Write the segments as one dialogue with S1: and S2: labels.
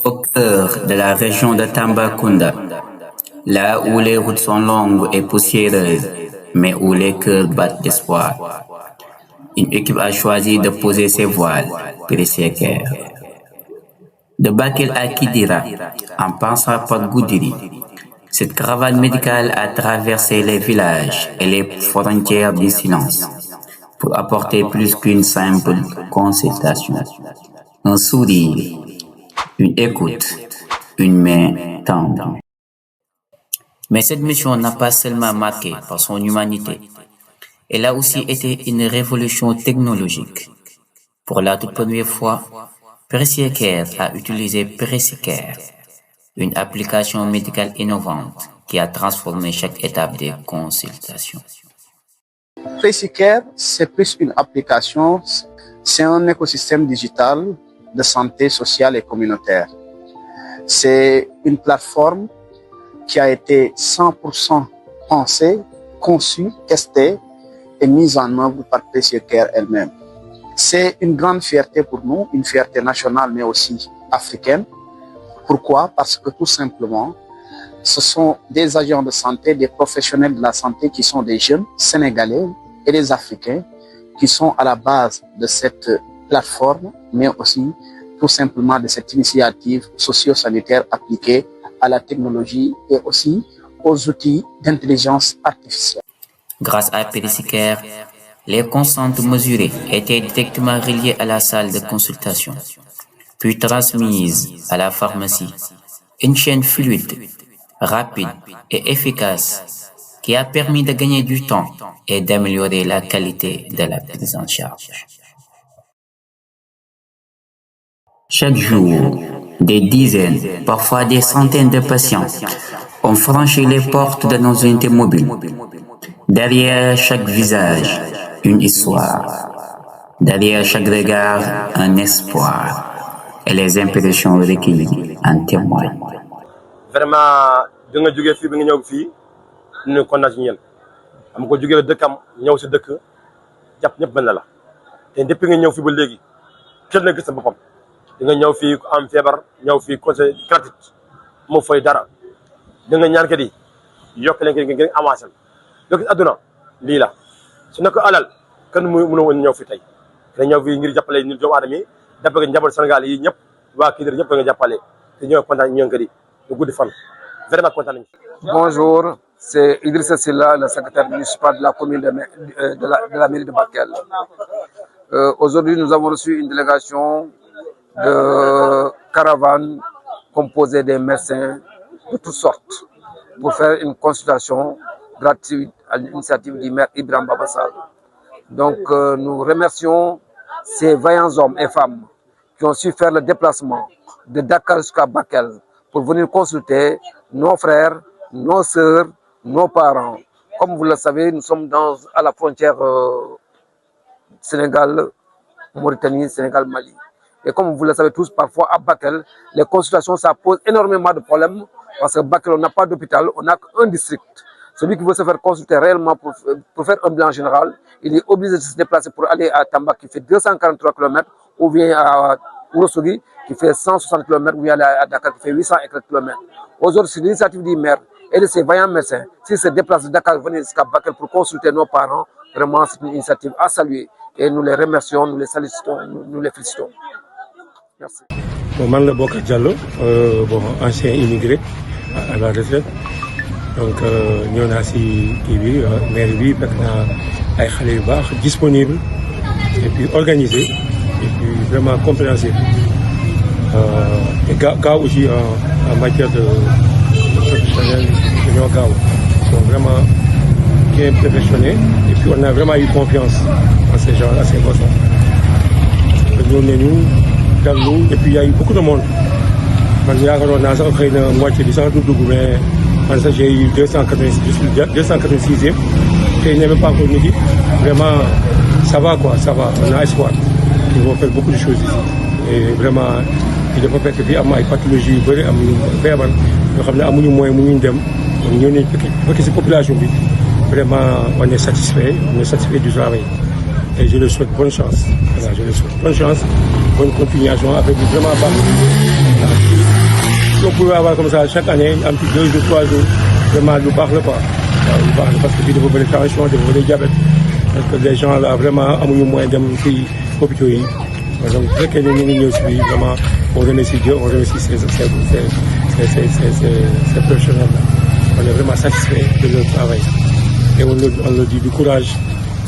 S1: Au cœur de la région de Tambacounda, là où les routes sont longues et poussiéreuses, mais où les cœurs battent d'espoir, une équipe a choisi de poser ses voiles précieux. De Bakel à Kidira, en passant par Goudiri, cette caravane médicale a traversé les villages et les frontières du silence pour apporter plus qu'une simple consultation. Un sourire, une écoute, une main tendre. Mais cette mission n'a pas seulement marqué par son humanité, elle a aussi été une révolution technologique. Pour la toute première fois, PrécieuxCare a utilisé PréciCare, une application médicale innovante qui a transformé chaque étape des consultations.
S2: PréciCare, c'est plus une application, c'est un écosystème digital de santé sociale et communautaire. C'est une plateforme qui a été 100% pensée, conçue, testée et mise en œuvre par PrécieuxCare elle-même. C'est une grande fierté pour nous, une fierté nationale mais aussi africaine. Pourquoi? Parce que tout simplement, ce sont des agents de santé, des professionnels de la santé qui sont des jeunes sénégalais et des Africains qui sont à la base de cette plateforme, mais aussi tout simplement de cette initiative socio-sanitaire appliquée à la technologie et aussi aux outils d'intelligence artificielle.
S1: Grâce à PréciCare, les constantes mesurées étaient directement reliées à la salle de consultation, puis transmises à la pharmacie. Une chaîne fluide, rapide et efficace qui a permis de gagner du temps et d'améliorer la qualité de la prise en charge. Chaque jour, des dizaines, parfois des centaines de patients ont franchi les portes de nos unités mobiles. Derrière chaque visage, une histoire. Derrière chaque regard, un espoir. Et les impressions recueillies en témoignent.
S3: Vraiment, da nga jógee fii bi nga ñëw fii ñu kontaan ci ñeen am ko jógee dëkkam ñëw si dëkk jàpp ñëpp mel na la te depuis nga ñëw fii ba léegi kenn na gis sa boppam di nga ñëw fii am feebar ñëw fii conseil gratuit moo fay dara da nga ñaan kat yi yokk leen ngeen avancé donc adduna lii la su nekk alal kenn mënoo woon ñëw fii tey te ñëw fii ngir jàppale ñu doomu aadama yi jàppale njaboot Sénégal yi ñëpp waa Kidira ñëpp nga jàppale te ñoo kontaan ñoo kat yi
S4: Bonjour, c'est Idrissa Silla, le secrétaire municipal de la commune de la mairie de Bakel. Aujourd'hui, nous avons reçu une délégation de caravanes composée des médecins de toutes sortes pour faire une consultation gratuite à l'initiative du maire Ibrahim Babassal. Donc, nous remercions ces vaillants hommes et femmes qui ont su faire le déplacement de Dakar jusqu'à Bakel pour venir consulter nos frères, nos sœurs, nos parents. Comme vous le savez, nous sommes à la frontière Sénégal-Mauritanie, Sénégal-Mali. Et comme vous le savez tous, parfois à Bakel, les consultations, ça pose énormément de problèmes parce que Bakel, on n'a pas d'hôpital, on n'a qu'un district. Celui qui veut se faire consulter réellement pour faire un bilan général, il est obligé de se déplacer pour aller à Tamba qui fait 243 km ou bien à Ourossogui qui fait 160 km ou bien à Dakar qui fait 800 km. Aujourd'hui, c'est l'initiative du maire et de ses vaillants médecins. S'ils se déplacent de Dakar venir jusqu'à Bakel pour consulter nos parents, vraiment c'est une initiative à saluer. Et nous les remercions, nous les salutons, nous les félicitons. Merci.
S5: Bon, man la Bokar Diallo, ancien immigré à la retraite. Donc, ñëw naa si kii bi maire bi fekk naa ay xale yu baax disponible et puis organisé et puis vraiment compréhensif. Et gaaw aussi en matière de professionnel dañoo gaaw sont vraiment bien perfectionnés et puis on a vraiment eu confiance en ces gens-là, ces personnes. Parce que ñëw nañu dallu et puis il y a eu beaucoup de monde. Man yaakaaroon naa sax xëy na moitié bi sax du dugg mais man sax j'ai eu 286e te il n'y avait pas encore nit yi vraiment ça va quoi, ça va, on a espoir. Ils vont faire beaucoup de choses ici et vraiment il dafa fekk fii am ay pathologies yu bëri am feebar yoo xam ne amuñu moyen mu ñu dem ñoo ne fekk si population bi vraiment on est satisfait du travail et je leur souhaite bonne chance. Voilà, je leur souhaite bonne chance, bonne continuation avec vraiment baax. on pouvait avoir comme ça chaque année, un petit 2 jours, 3 jours, vraiment, nous parle pas. Nous parle parce que il faut des tensions, il faut des diabètes. Parce que les gens là, vraiment, ont moins de hôpitaux. Donc, très que nous aussi, vraiment, on remercie Dieu, on remercie ces professionnels-là. On est vraiment satisfait de leur travail. Et on leur dit du courage.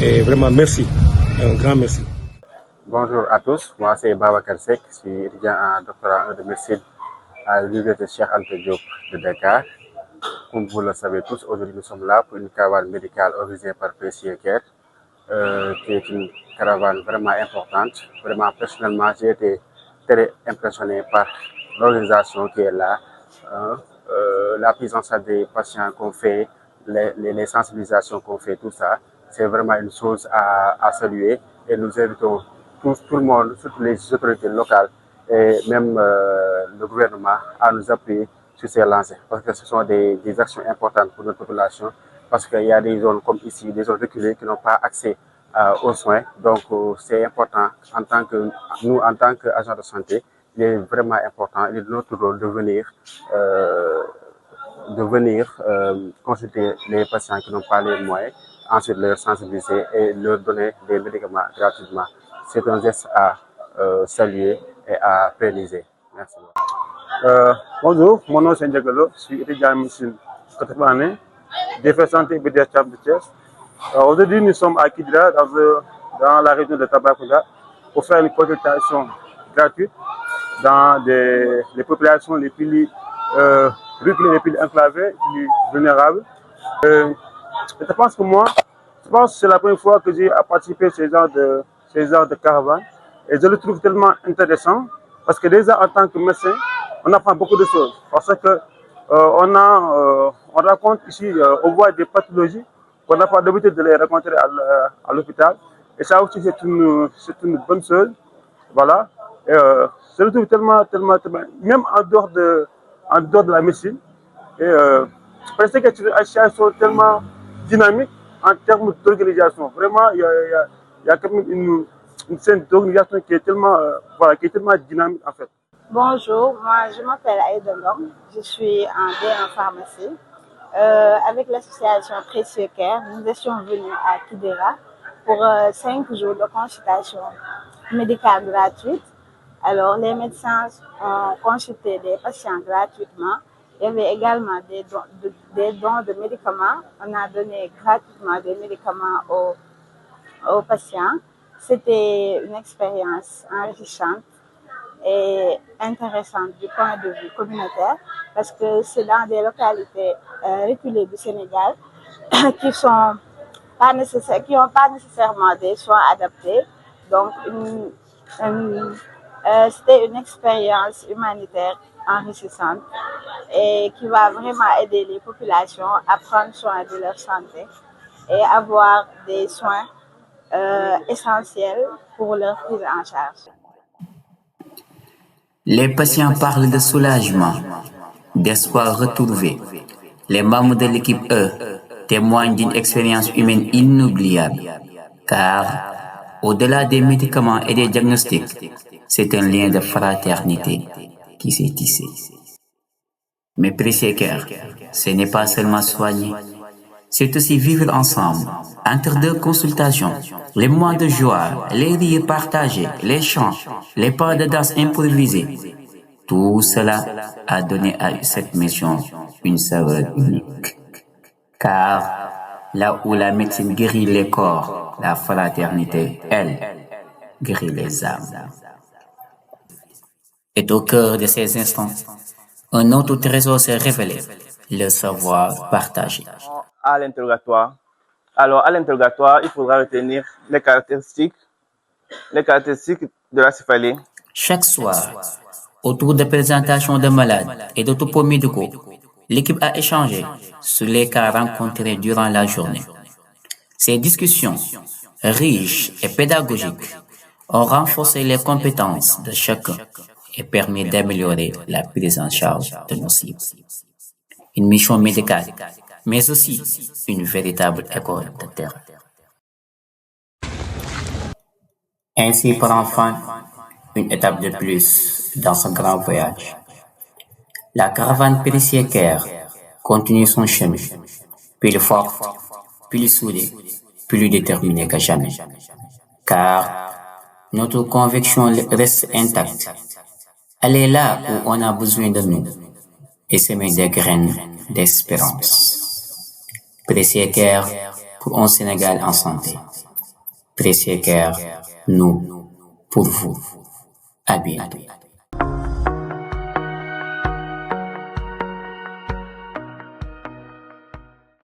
S5: Et vraiment, merci. Un grand merci.
S6: Bonjour à tous, moi c'est Babacar Seck, je suis étudiant en doctorat 1 de médecine à l'université Cheikh Anta Diop de Dakar. Comme vous le savez tous, aujourd'hui nous sommes là pour une caravane médicale organisée par PCA Care, qui est une caravane vraiment importante. Vraiment, personnellement, j'ai été très impressionné par l'organisation qui est là, la prise en charge des patients qu'on fait, les sensibilisations qu'on fait, tout ça. C'est vraiment une chose à saluer et nous invitons tout le monde, surtout les autorités locales et même le gouvernement à nous appuyer sur ces lancers parce que ce sont des actions importantes pour notre population parce qu'il y a des zones comme ici, des zones reculées qui n'ont pas accès aux soins. Donc c'est important en tant que nous, en tant qu'agents de santé, il est vraiment important, il est de notre rôle de venir consulter les patients qui n'ont pas les moyens, ensuite leur sensibiliser et leur donner des médicaments gratuitement. C'est un geste à saluer et à pérenniser. Merci.
S3: Bonjour, mon nom c'est Ndiagalo, je suis étudiant en médecine quatrième année, défense santé BDS Cham de Thiès. Aujourd'hui, nous sommes à Kidira, dans la région de Tambacounda, pour faire une consultation gratuite dans les populations les plus reculées, les plus enclavées, les plus vulnérables. Je pense que c'est la première fois que j'ai participé à ces genres de caravane et je le trouve tellement intéressant parce que déjà en tant que médecin, on apprend beaucoup de choses parce que on raconte ici, on voit des pathologies qu'on n'a pas l'habitude de les rencontrer à l'hôpital et ça aussi c'est une bonne chose. Voilà. Et, je le trouve tellement, même en dehors de la médecine, et parce que c'est une association tellement dynamique en termes d'organisation. Vraiment, il y a quand même une scène d'organisation qui est tellement dynamique en fait.
S7: Bonjour, moi je m'appelle Aïda Ngom, je suis en D en pharmacie. Avec l'association Précieux Care, nous étions venus à Kidira pour 5 jours de consultation médicale gratuite. Alors les médecins ont consulté des patients gratuitement. Il y avait également des dons de médicaments. On a donné gratuitement des médicaments aux patients. C'était une expérience enrichissante et intéressante du point de vue communautaire parce que c'est dans des localités reculées du Sénégal qui n'ont pas nécessairement des soins adaptés. Donc, c'était une expérience humanitaire enrichissante et qui va vraiment aider les populations à prendre soin de leur santé et avoir des soins essentiels pour leur prise en charge.
S1: Les patients parlent de soulagement, d'espoir retrouvé. Les membres de l'équipe E témoignent d'une expérience humaine inoubliable, car au-delà des médicaments et des diagnostics, c'est un lien de fraternité qui s'est tissé. Mais Précieux Care, ce n'est pas seulement soigner, c'est aussi vivre ensemble, entre 2 consultations, les moments de joie, les rires partagés, les chants, les pas de danse improvisés. Tout cela a donné à cette mission une saveur unique. Car là où la médecine guérit les corps, la fraternité, elle, guérit les âmes. Et au cœur de ces instants, un autre trésor s'est révélé, le savoir partagé.
S8: À l'interrogatoire. Alors, à l'interrogatoire, il faudra retenir les caractéristiques de la céphalie.
S1: Chaque soir, autour de présentations de malades et de topos médicaux, l'équipe a échangé sur les cas rencontrés durant la journée. Ces discussions, riches et pédagogiques, ont renforcé les compétences de chacun et permis d'améliorer la prise en charge de nos cibles. Une mission médicale, mais aussi une véritable école de terrain. Ainsi prend fin une étape de plus dans ce grand voyage. La caravane Précieux-Cœur continue son chemin, plus forte, plus soudée, plus déterminée que jamais. Car notre conviction reste intacte. Elle est là où on a besoin de nous et semer des graines d'espérance. Précieux-Cœur pour un Sénégal en santé. Précieux-Cœur, nous, pour vous. À bientôt.